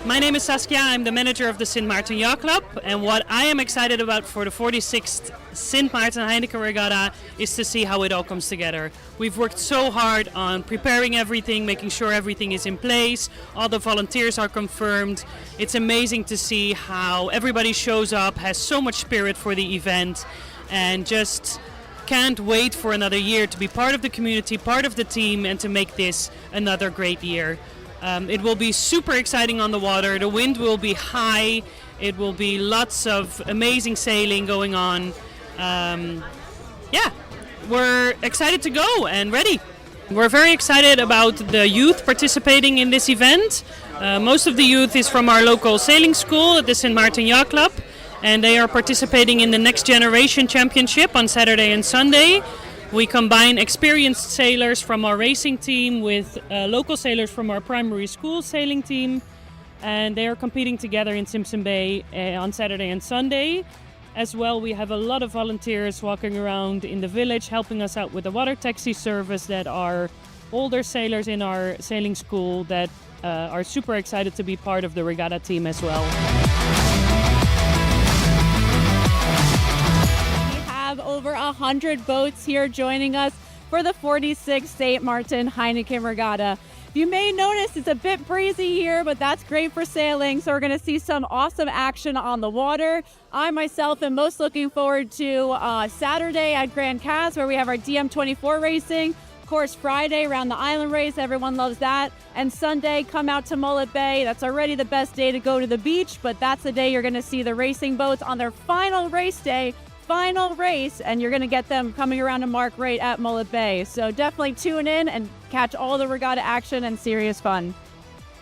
My name is Saskia. I'm the manager of the Sint Maarten Yacht Club, and what I am excited about for the 46th Sint Maarten Heineken Regatta is to see how it all comes together. We've worked so hard on preparing everything, making sure everything is in place, all the volunteers are confirmed. It's amazing to see how everybody shows up, has so much spirit for the event, and just can't wait for another year to be part of the community, part of the team, and to make this another great year. It will be super exciting on the water. The wind will be high. It will be lots of amazing sailing going on. Yeah, we're excited to go and ready. We're very excited about the youth participating in this event. Most of the youth is from our local sailing school at the Sint Maarten Yacht Club, and they are participating in the Next Generation Championship on Saturday and Sunday. We combine experienced sailors from our racing team with local sailors from our primary school sailing team, and they are competing together in Simpson Bay on Saturday and Sunday. As well, we have a lot of volunteers walking around in the village helping us out with the water taxi service that are older sailors in our sailing school that are super excited to be part of the regatta team as well. Over 100 boats here joining us for the 46th St. Maarten Heineken Regatta. You may notice it's a bit breezy here, but that's great for sailing, so we're going to see some awesome action on the water. I myself am most looking forward to Saturday at Grand Cas, where we have our DM24 racing. Of course, Friday around the island race, everyone loves that. And Sunday, come out to Mullet Bay. That's already the best day to go to the beach, but that's the day you're going to see the racing boats on their final race day. Final race, and you're going to get them coming around to mark right at Mullet Bay. So definitely tune in and catch all the regatta action and serious fun.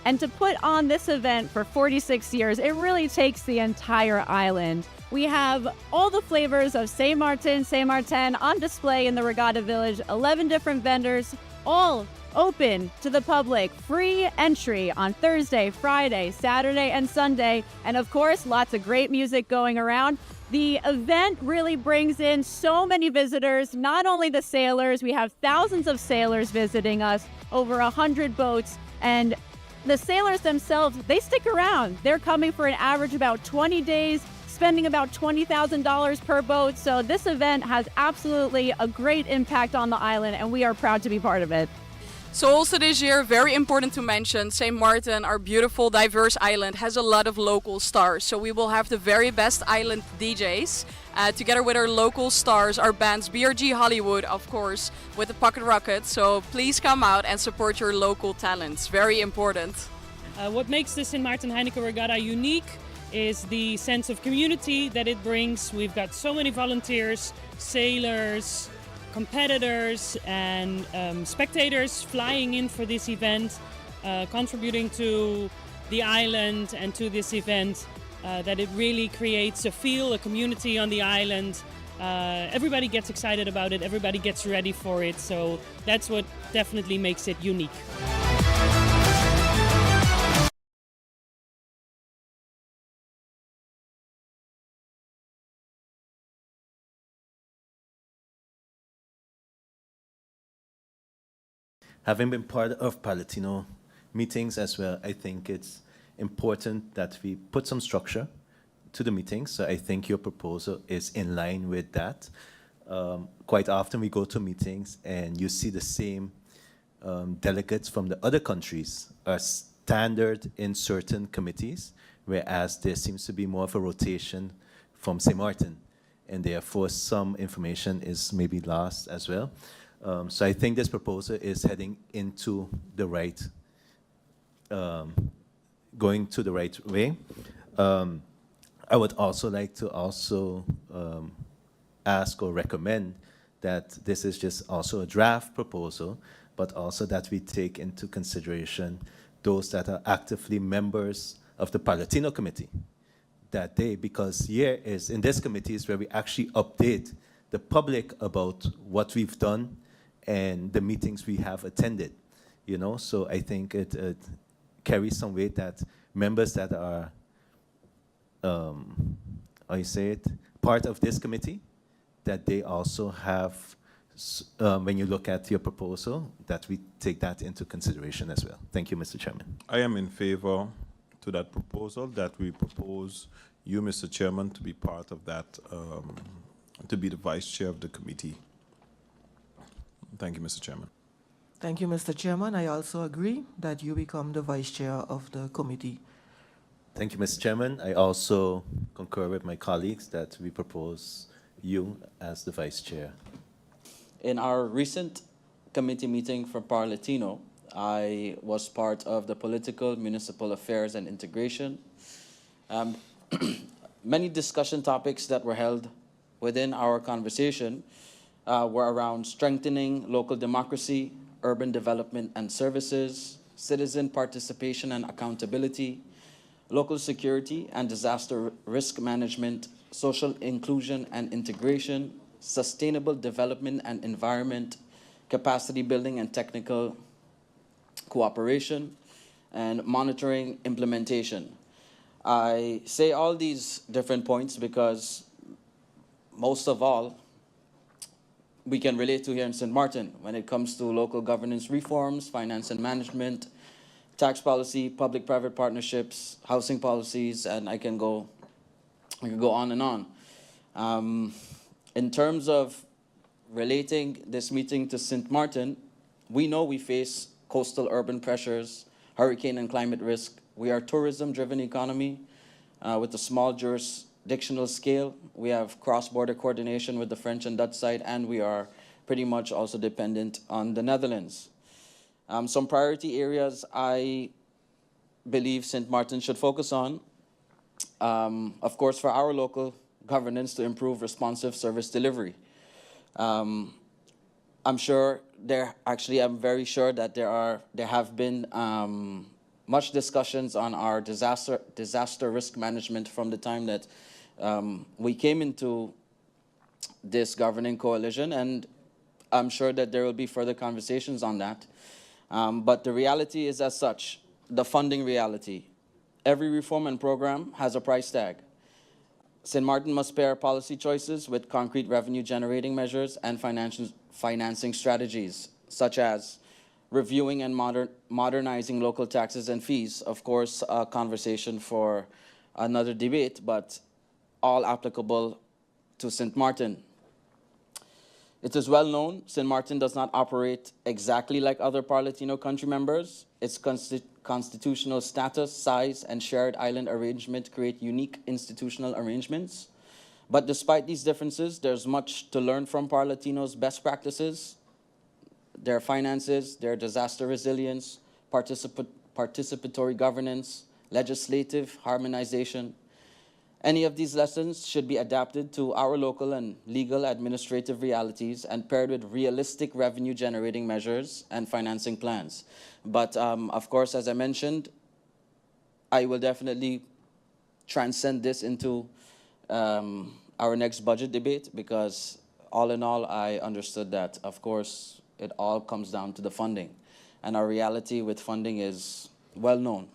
And to put on this event for 46 years, it really takes the entire island. We have all the flavors of St. Maarten on display in the Regatta Village, 11 different vendors, all open to the public, free entry on Thursday, Friday, Saturday, and Sunday. And of course, lots of great music going around. The event really brings in so many visitors, not only the sailors, we have thousands of sailors visiting us, over 100 boats, and the sailors themselves, they stick around. They're coming for an average about 20 days, spending about $20,000 per boat. So this event has absolutely a great impact on the island, and we are proud to be part of it. So also this year, very important to mention, St. Maarten, our beautiful, diverse island, has a lot of local stars. So we will have the very best island DJs, together with our local stars, our bands BRG Hollywood, of course, with the Pocket Rocket. So please come out and support your local talents. Very important. What makes the Sint Maarten Heineken Regatta unique is the sense of community that it brings. We've got so many volunteers, sailors, competitors and spectators flying in for this event, contributing to the island and to this event, that it really creates a feel, a community on the island. Everybody gets excited about it, everybody gets ready for it, so that's what definitely makes it unique. Having been part of Palatino meetings as well, I think it's important that we put some structure to the meetings. So I think your proposal is in line with that. Quite often we go to meetings and you see the same delegates from the other countries are standard in certain committees, whereas there seems to be more of a rotation from St. Maarten, and therefore some information is maybe lost as well. So I think this proposal is heading into the right, going to the right way. I would also like to ask or recommend that this is just also a draft proposal, but also that we take into consideration those that are actively members of the Palatino Committee that day, because here is, in this committee is where we actually update the public about what we've done and the meetings we have attended, you know. So I think it carries some weight that members that are, part of this committee, that they also have, when you look at your proposal, that we take that into consideration as well. Thank you, Mr. Chairman. I am in favor to that proposal, that we propose you, Mr. Chairman, to be part of that, to be the vice chair of the committee. Thank you, Mr. Chairman. Thank you, Mr. Chairman. I also agree that you become the vice chair of the committee. Thank you, Mr. Chairman. I also concur with my colleagues that we propose you as the vice chair. In our recent committee meeting for Par Latino, I was part of the Political, Municipal Affairs and Integration. Many discussion topics that were held within our conversation were around strengthening local democracy, urban development and services, citizen participation and accountability, local security and disaster risk management, social inclusion and integration, sustainable development and environment, capacity building and technical cooperation, and monitoring implementation. I say all these different points because most of all, we can relate to here in St. Martin when it comes to local governance reforms, finance and management, tax policy, public-private partnerships, housing policies, and I can go on and on. In terms of relating this meeting to St. Martin, we know we face coastal urban pressures, hurricane and climate risk. We are a tourism-driven economy with a small jurisdictional scale. We have cross-border coordination with the French and Dutch side, and we are pretty much also dependent on the Netherlands. Some priority areas I believe St. Martin should focus on, of course, for our local governance to improve responsive service delivery. I'm very sure that there have been much discussions on our disaster risk management from the time that we came into this governing coalition, and I'm sure that there will be further conversations on that. But the reality is as such, the funding reality. Every reform and program has a price tag. St. Martin must pair policy choices with concrete revenue-generating measures and financing strategies, such as reviewing and modernizing local taxes and fees. Of course, a conversation for another debate, but all applicable to St. Martin. It is well known St. Martin does not operate exactly like other Par Latino country members. Its constitutional status, size, and shared island arrangement create unique institutional arrangements. But despite these differences, there's much to learn from Par Latino's best practices, their finances, their disaster resilience, participatory governance, legislative harmonization. Any of these lessons should be adapted to our local and legal administrative realities and paired with realistic revenue-generating measures and financing plans. But of course, as I mentioned, I will definitely transcend this into our next budget debate, because all in all, I understood that, of course, it all comes down to the funding. And our reality with funding is well known.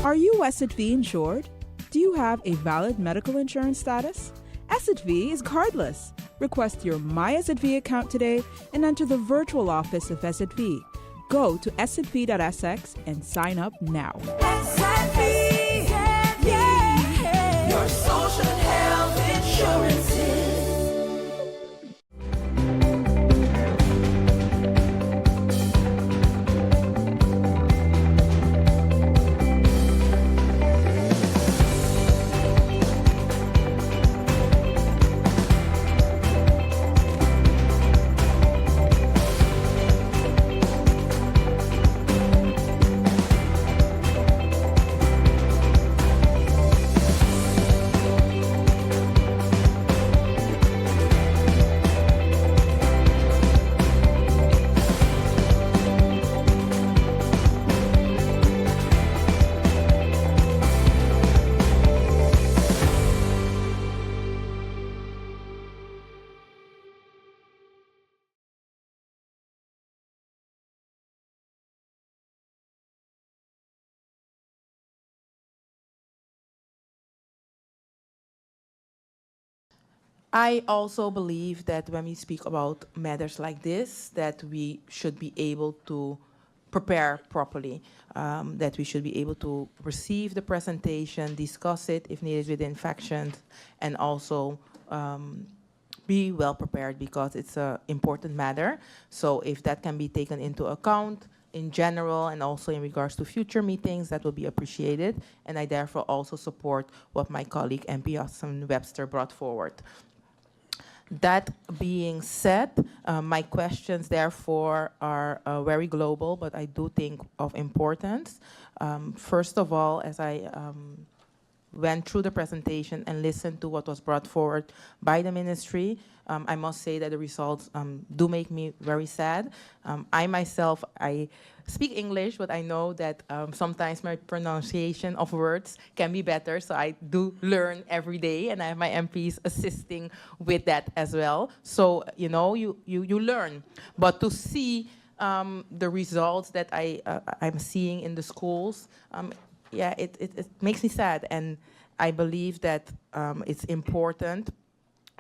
Are you SXM insured? Do you have a valid medical insurance status? SXM is cardless. Request your My SXM account today and enter the virtual office of SXM. Go to sxv.sx and sign up now. SXM, yeah. Your social and health insurances. I also believe that when we speak about matters like this, that we should be able to prepare properly, that we should be able to receive the presentation, discuss it if needed within factions, and also be well prepared because it's an important matter. So if that can be taken into account in general and also in regards to future meetings, that will be appreciated. And I therefore also support what my colleague MP Austin Webster brought forward. That being said, my questions therefore are very global, but I do think of importance. First of all, as I went through the presentation and listened to what was brought forward by the ministry, I must say that the results do make me very sad. I myself, I speak English, but I know that sometimes my pronunciation of words can be better, so I do learn every day, and I have my MPs assisting with that as well. So, you know, you learn. But to see the results that I'm seeing in the schools, yeah, it makes me sad, and I believe that it's important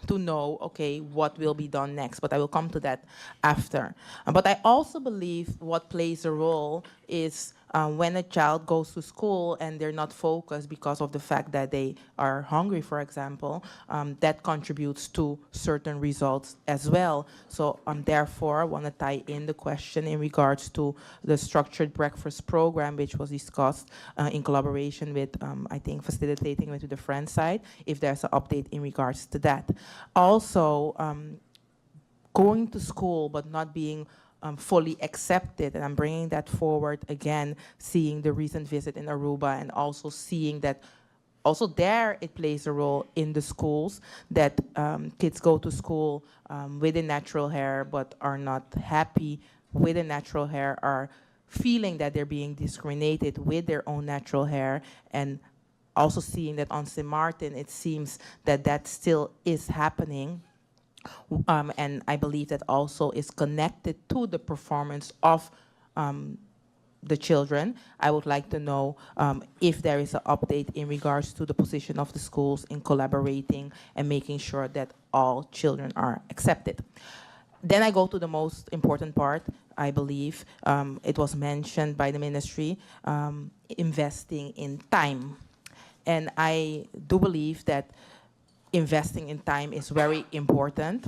to know, okay, what will be done next, but I will come to that after. But I also believe what plays a role is when a child goes to school and they're not focused because of the fact that they are hungry, for example, that contributes to certain results as well. So therefore, I want to tie in the question in regards to the structured breakfast program, which was discussed in collaboration with, I think, facilitating with the Friends side, if there's an update in regards to that. Also, going to school but not being fully accepted, and I'm bringing that forward again, seeing the recent visit in Aruba and also seeing that also there it plays a role in the schools, that kids go to school with a natural hair but are not happy with a natural hair, are feeling that they're being discriminated with their own natural hair, and also seeing that on St. Martin it seems that that still is happening. And I believe that also is connected to the performance of the children. I would like to know if there is an update in regards to the position of the schools in collaborating and making sure that all children are accepted. Then I go to the most important part, I believe. It was mentioned by the ministry, investing in time. And I do believe that investing in time is very important,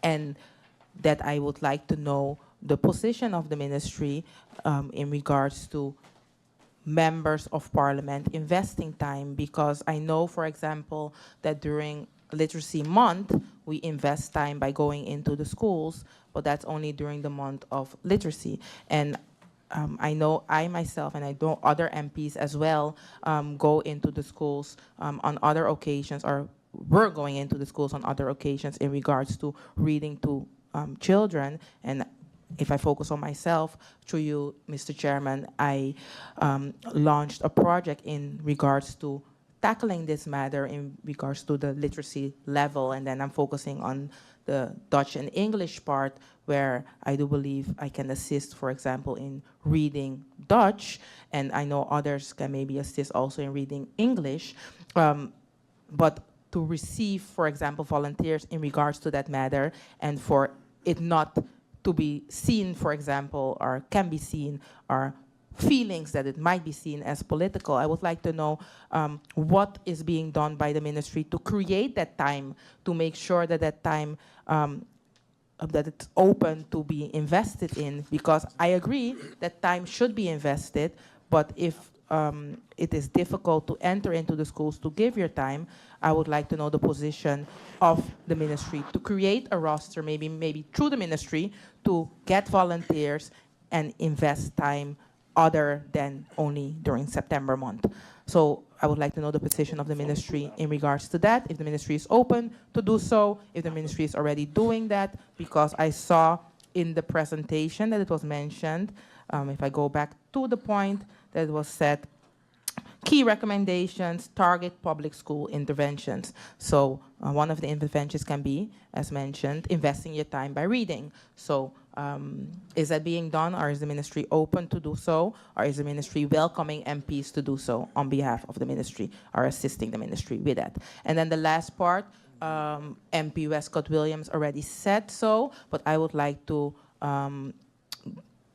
and that I would like to know the position of the ministry in regards to members of parliament investing time, because I know, for example, that during Literacy Month, we invest time by going into the schools, but that's only during the month of literacy. And I know I myself, and I know other MPs as well, go into the schools on other occasions, or we're going into the schools on other occasions in regards to reading to children. And if I focus on myself, through you, Mr. Chairman, I launched a project in regards to tackling this matter in regards to the literacy level, and then I'm focusing on the Dutch and English part, where I do believe I can assist, for example, in reading Dutch, and I know others can maybe assist also in reading English. But to receive, for example, volunteers in regards to that matter, and for it not to be seen, for example, or can be seen, or feelings that it might be seen as political. I would like to know what is being done by the ministry to create that time, to make sure that that time that it's open to be invested in, because I agree that time should be invested, but if it is difficult to enter into the schools to give your time, I would like to know the position of the ministry to create a roster, maybe through the ministry, to get volunteers and invest time other than only during September month. So I would like to know the position of the ministry in regards to that, if the ministry is open to do so, if the ministry is already doing that, because I saw in the presentation that it was mentioned, if I go back to the point that was said, key recommendations, target public school interventions. So one of the interventions can be, as mentioned, investing your time by reading. So is that being done, or is the ministry open to do so, or is the ministry welcoming MPs to do so on behalf of the ministry, or assisting the ministry with that? And then the last part, MP Westcott Williams already said so, but I would like to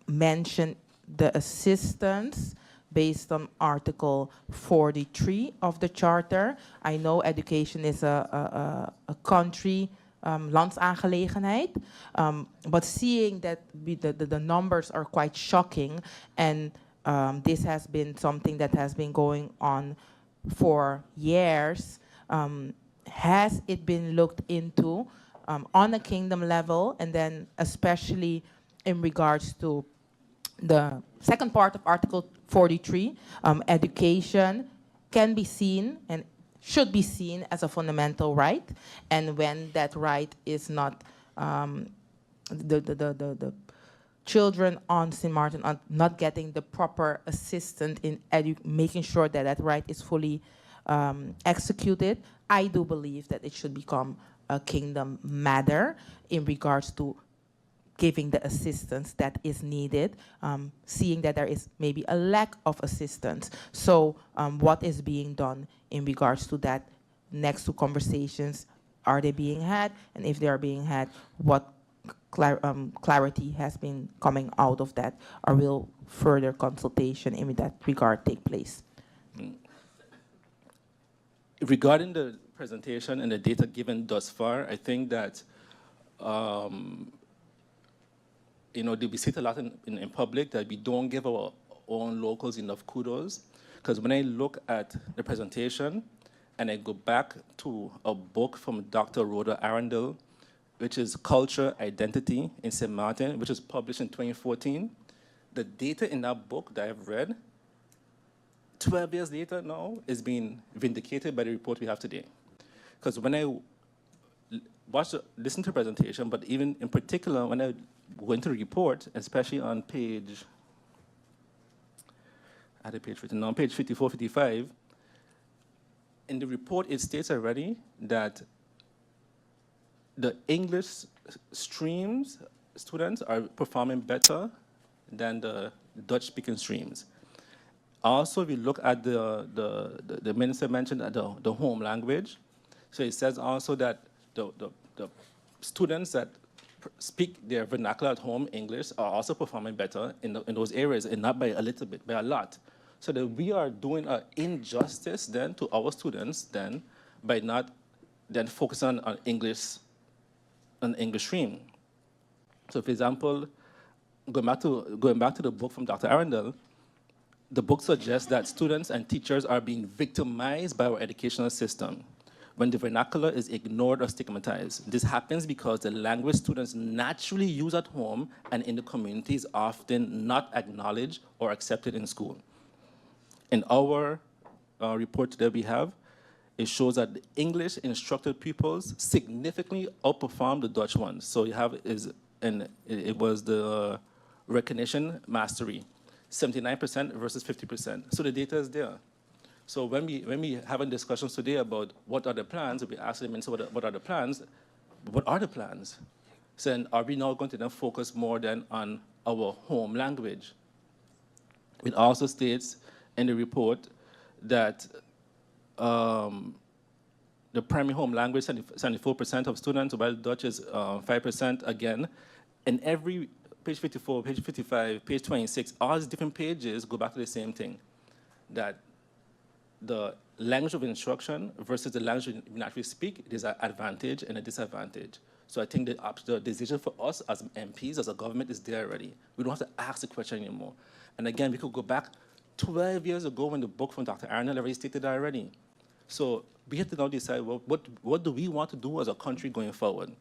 mention the assistance based on Article 43 of the Charter. I know education is a country landsaangelegenheid, but seeing that the numbers are quite shocking, and this has been something that has been going on for years, has it been looked into on a kingdom level, and then especially in regards to the second part of Article 43, education can be seen and should be seen as a fundamental right, and when that right is not, the children on St. Martin are not getting the proper assistance in making sure that that right is fully executed, I do believe that it should become a kingdom matter in regards to giving the assistance that is needed, seeing that there is maybe a lack of assistance. So what is being done in regards to that? Next to conversations, are they being had? And if they are being had, what clarity has been coming out of that? Or will further consultation in that regard take place? Regarding the presentation and the data given thus far, I think that we sit a lot in public that we don't give our own locals enough kudos. Because when I look at the presentation and I go back to a book from Dr. Rhoda Arundel, which is Culture, Identity in St. Martin, which was published in 2014, the data in that book that I've read, 12 years later now, is being vindicated by the report we have today. Because when I listen to the presentation, but even in particular, when I went to the report, especially on page, I had a page written on page 54, 55, in the report it states already that the English streams students are performing better than the Dutch-speaking streams. Also, we look at the minister mentioned the home language. So it says also that the students that speak their vernacular at home, English, are also performing better in those areas, and not by a little bit, by a lot. So that we are doing an injustice then to our students then by not then focusing on English stream. So for example, going back to the book from Dr. Arundel, the book suggests that students and teachers are being victimized by our educational system when the vernacular is ignored or stigmatized. This happens because the language students naturally use at home and in the community is often not acknowledged or accepted in school. In our report that we have, it shows that the English instructed pupils significantly outperform the Dutch ones. So you have it was the recognition mastery, 79% versus 50%. So the data is there. So when we having discussions today about what are the plans, we ask them, so what are the plans? What are the plans? So then are we now going to then focus more than on our home language? It also states in the report that the primary home language, 74% of students, while Dutch is 5% again. And every page 54, page 55, page 26, all these different pages go back to the same thing, that the language of instruction versus the language we naturally speak, there's an advantage and a disadvantage. So I think the decision for us as MPs, as a government, is there already. We don't have to ask the question anymore. And again, we could go back 12 years ago when the book from Dr. Arnold already stated that already. So we have to now decide, well, what do we want to do as a country going forward?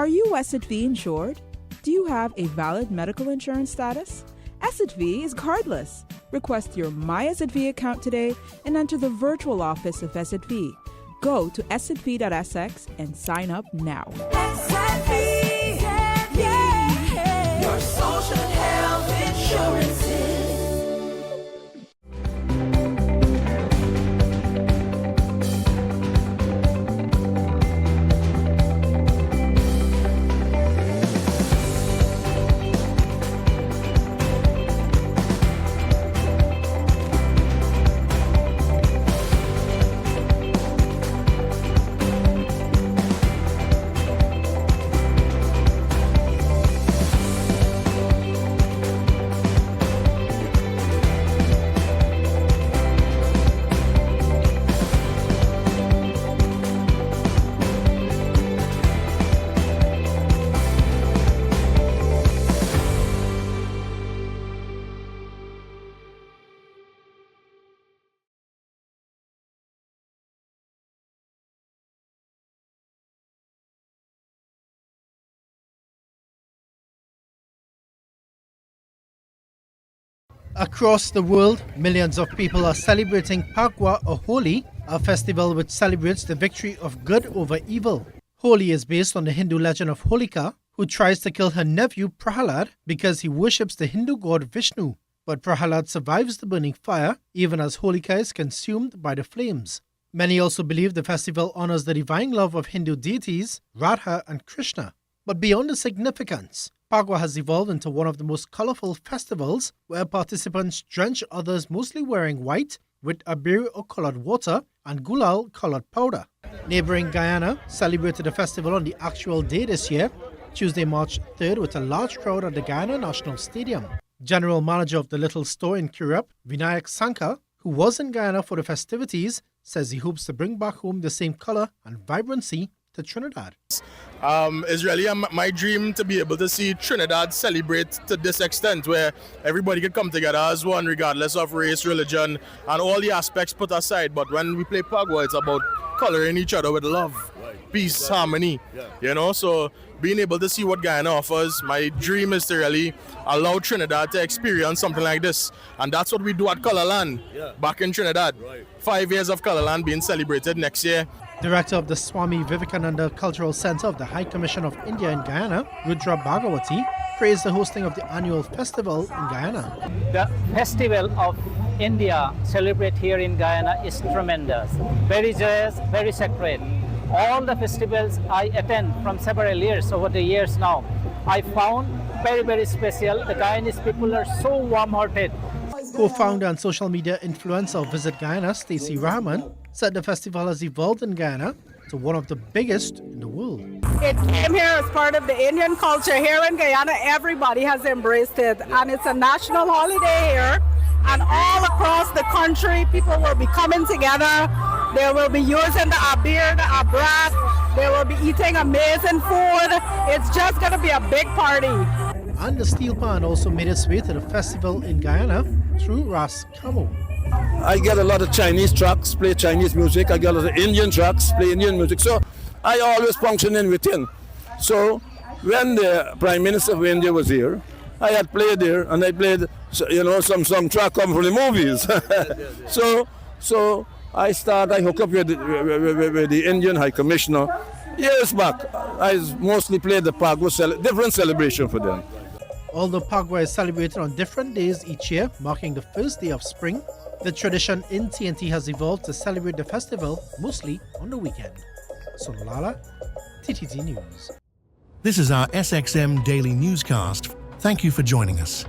Are you SXV insured? Do you have a valid medical insurance status? SXV is cardless. Request your My SXV account today and enter the virtual office of SXV. Go to sxv.sx and sign up now. SXV, yeah, your social and health insurances. Across the world, millions of people are celebrating Phagwa or Holi, a festival which celebrates the victory of good over evil. Holi is based on the Hindu legend of Holika, who tries to kill her nephew Prahalad because he worships the Hindu god Vishnu. But Prahalad survives the burning fire, even as Holika is consumed by the flames. Many also believe the festival honors the divine love of Hindu deities, Radha and Krishna. But beyond the significance, Phagwa has evolved into one of the most colorful festivals where participants drench others mostly wearing white with abir or colored water and gulal colored powder. Neighboring Guyana celebrated the festival on the actual day this year, Tuesday, March 3rd, with a large crowd at the Guyana National Stadium. General manager of the Little Store in Kirep, Vinayak Sankar, who was in Guyana for the festivities, says he hopes to bring back home the same color and vibrancy to Trinidad. It's really my dream to be able to see Trinidad celebrate to this extent, where everybody can come together as one regardless of race, religion, and all the aspects put aside. But when we play Phagwa, it's about coloring each other with love, peace, harmony, you know. So being able to see what Guyana offers, my dream is to really allow Trinidad to experience something like this. And that's what we do at Colorland back in Trinidad. 5 years of Colorland being celebrated next year. Director of the Swami Vivekananda Cultural Center of the High Commission of India in Guyana, Rudra Bhagawati, praised the hosting of the annual festival in Guyana. The festival of India celebrated here in Guyana is tremendous, very joyous, very sacred. All the festivals I attend from several years, over the years now, I found very, very special. The Guyanese people are so warm-hearted. Co-founder and social media influencer of Visit Guyana, Stacey Rahman, said the festival has evolved in Guyana to one of the biggest in the world. It came here as part of the Indian culture. Here in Guyana, everybody has embraced it, and it's a national holiday here. And all across the country, people will be coming together. They will be using the abir, the abrat. They will be eating amazing food. It's just going to be a big party. And the steel pan also made its way to the festival in Guyana through Ras Kamo. I get a lot of Chinese tracks, play Chinese music. I get a lot of Indian tracks, play Indian music. So I always function in within. So when the Prime Minister of India was here, I had played there, and I played, you know, some track come from the movies. So I hook up with the Indian High Commissioner years back. I mostly played the Phagwa different celebration for them. Although Phagwa is celebrated on different days each year, marking the first day of spring, the tradition in TNT has evolved to celebrate the festival mostly on the weekend. Solala, TTT News. This is our SXM Daily Newscast. Thank you for joining us.